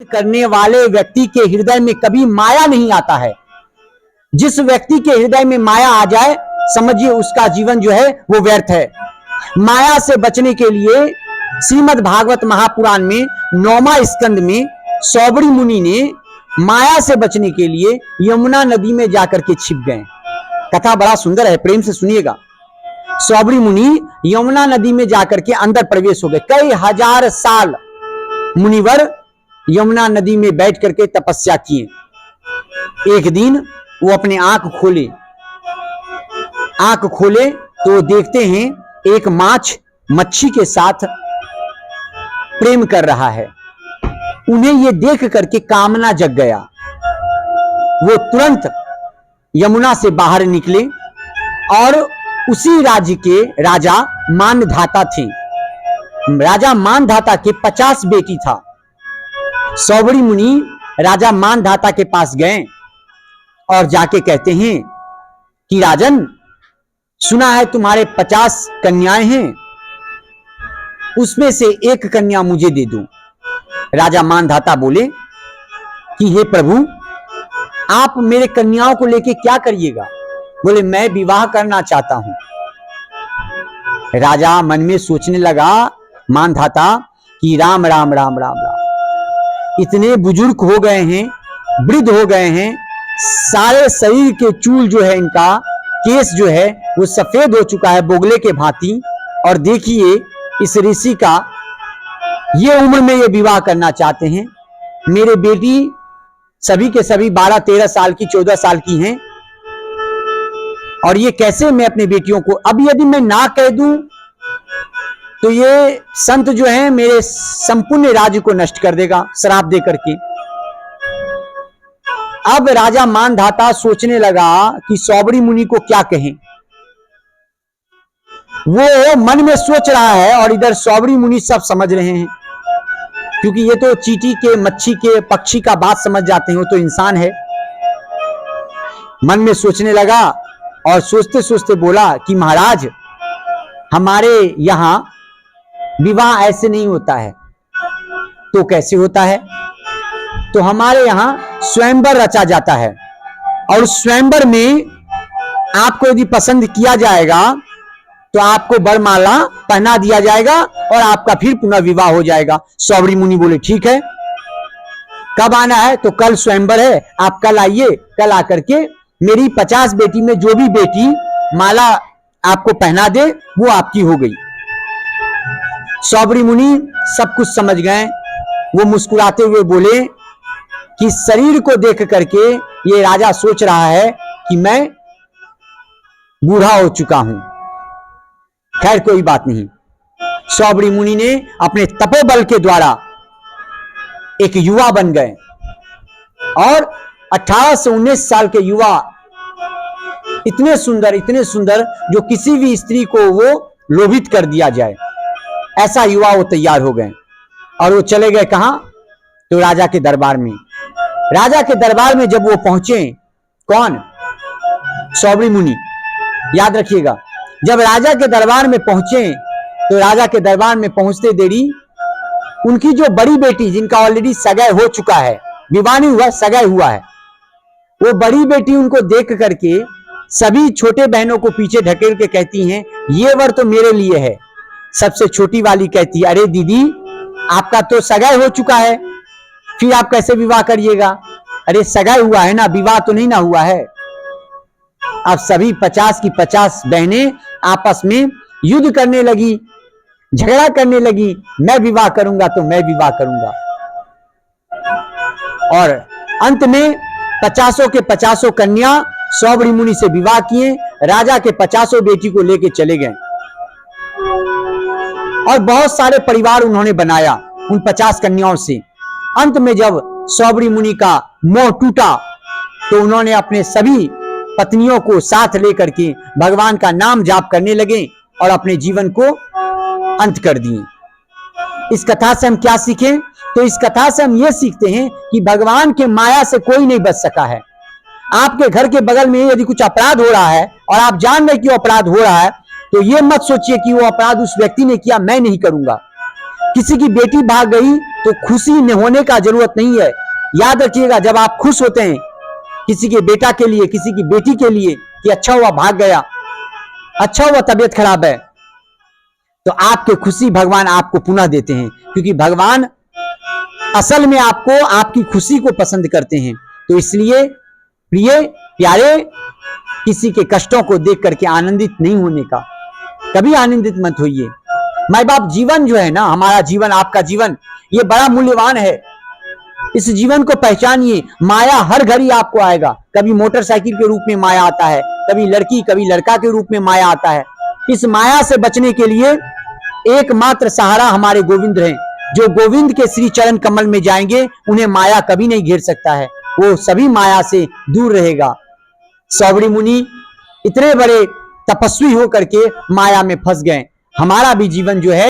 करने वाले व्यक्ति के हृदय में कभी माया नहीं आता है। जिस व्यक्ति के हृदय में माया आ जाए समझिए उसका जीवन जो है वो व्यर्थ है। माया से बचने के लिए श्रीमद् भागवत महापुराण में 9वां स्कंद में सौबरी मुनि ने माया से बचने के लिए यमुना नदी में जाकर के छिप गए। कथा बड़ा सुंदर है, प्रेम से सुनिएगा। सौबरी मुनि यमुना नदी में जाकर के अंदर प्रवेश हो गए। कई हजार साल मुनिवर यमुना नदी में बैठ करके तपस्या किए। एक दिन वो अपने आंख खोले तो देखते हैं एक माछ मच्छी के साथ प्रेम कर रहा है। उन्हें ये देख करके कामना जग गया। वो तुरंत यमुना से बाहर निकले और उसी राज्य के राजा मानधाता थे। राजा मानधाता के 50 बेटी था। सौबरी मुनि राजा मानधाता के पास गए और जाके कहते हैं कि राजन, सुना है तुम्हारे 50 कन्याएं हैं, उसमें से एक कन्या मुझे दे दो। राजा मानधाता बोले कि हे प्रभु, आप मेरे कन्याओं को लेके क्या करिएगा? बोले मैं विवाह करना चाहता हूं। राजा मन में सोचने लगा मानधाता कि राम राम राम राम राम, इतने बुजुर्ग हो गए हैं, वृद्ध हो गए हैं, सारे शरीर के चूल जो है, इनका केस जो है वो सफेद हो चुका है बोगले के भांति। और देखिए इस ऋषि का ये उम्र में ये विवाह करना चाहते हैं। मेरे बेटी सभी के सभी 12-13 साल की, 14 साल की हैं, और ये कैसे मैं अपने बेटियों को, अब यदि मैं ना कह दूं तो ये संत जो है मेरे संपूर्ण राज्य को नष्ट कर देगा श्राप दे करके। अब राजा मानधाता सोचने लगा कि सौबरी मुनि को क्या कहें। वो मन में सोच रहा है और इधर सौबरी मुनि सब समझ रहे हैं, क्योंकि ये तो चींटी के, मच्छी के, पक्षी का बात समझ जाते हैं, वो तो इंसान है। मन में सोचने लगा और सोचते सोचते बोला कि महाराज, हमारे यहां विवाह ऐसे नहीं होता है। तो कैसे होता है? तो हमारे यहां स्वयंवर रचा जाता है, और स्वयंवर में आपको यदि पसंद किया जाएगा तो आपको वरमाला पहना दिया जाएगा और आपका फिर पुनः विवाह हो जाएगा। सौबरी मुनि बोले ठीक है, कब आना है? तो कल स्वयंवर है, आप कल आइए। कल आकर के मेरी 50 बेटी में जो भी बेटी माला आपको पहना दे वो आपकी हो गई। सौबरी मुनि सब कुछ समझ गए। वो मुस्कुराते हुए बोले कि शरीर को देख करके ये राजा सोच रहा है कि मैं बूढ़ा हो चुका हूं। खैर कोई बात नहीं। सौबरी मुनि ने अपने तपोबल के द्वारा एक युवा बन गए, और 18 से 19 साल के युवा इतने सुंदर जो किसी भी स्त्री को वो लोभित कर दिया जाए, ऐसा युवा वो तैयार हो गए। और वो चले गए कहां? तो राजा के दरबार में। राजा के दरबार में जब वो पहुंचे, कौन? सौबरी मुनि। याद रखिएगा, जब राजा के दरबार में पहुंचे तो राजा के दरबार में पहुंचते देरी उनकी जो बड़ी बेटी, जिनका ऑलरेडी सगाई हो चुका है, विवाह नहीं हुआ, सगाई हुआ है, वो बड़ी बेटी उनको देख करके सभी छोटे बहनों को पीछे ढकेल के कहती हैं, ये वर तो मेरे लिए है। सबसे छोटी वाली कहती है, अरे दीदी, आपका तो सगाई हो चुका है, फिर आप कैसे विवाह करिएगा? अरे सगाई हुआ है ना, विवाह तो नहीं ना हुआ है। अब सभी 50 की 50 बहनें आपस में युद्ध करने लगी, झगड़ा करने लगी, मैं विवाह करूंगा तो मैं विवाह करूंगा। और अंत में 50 के 50 कन्या सौबरी मुनि से विवाह किए, राजा के 50 बेटी को लेके चले गए, और बहुत सारे परिवार उन्होंने बनाया उन 50 कन्याओं से। अंत में जब सौबरी मुनि का मोह टूटा तो उन्होंने अपने सभी पत्नियों को साथ लेकर के भगवान का नाम जाप करने लगे और अपने जीवन को अंत कर दिए। इस कथा से हम क्या सीखें? तो इस कथा से हम यह सीखते हैं कि भगवान के माया से कोई नहीं बच सका है। आपके घर के बगल में यदि कुछ अपराध हो रहा है और आप जान रहे कि वो अपराध हो रहा है, तो ये मत सोचिए कि वो अपराध उस व्यक्ति ने किया, मैं नहीं करूंगा। किसी की बेटी भाग गई तो खुशी होने का जरूरत नहीं है। याद रखिएगा, जब आप खुश होते हैं किसी के बेटा के लिए, किसी की बेटी के लिए कि अच्छा हुआ भाग गया, अच्छा हुआ तबीयत खराब है, तो आपके खुशी भगवान आपको पुनः देते हैं, क्योंकि भगवान असल में आपको, आपकी खुशी को पसंद करते हैं। तो इसलिए प्रिय प्यारे, किसी के कष्टों को देख करके आनंदित नहीं होने का, कभी आनंदित मत होइए। माँ बाप, जीवन जो है ना, हमारा जीवन, आपका जीवन, ये बड़ा मूल्यवान है। इस जीवन को पहचानिए। माया हर घड़ी आपको आएगा। कभी मोटरसाइकिल के रूप में माया आता है, कभी लड़की, कभी लड़का के रूप में माया आता है। इस माया से बचने के लिए एकमात्र सहारा हमारे गोविंद हैं। जो गोविंद के श्री चरण कमल में जाएंगे, उन्हें माया कभी नहीं घेर सकता है, वो सभी माया से दूर रहेगा। सौबरी मुनि इतने बड़े तपस्वी होकर के माया में फंस गए। हमारा भी जीवन जो है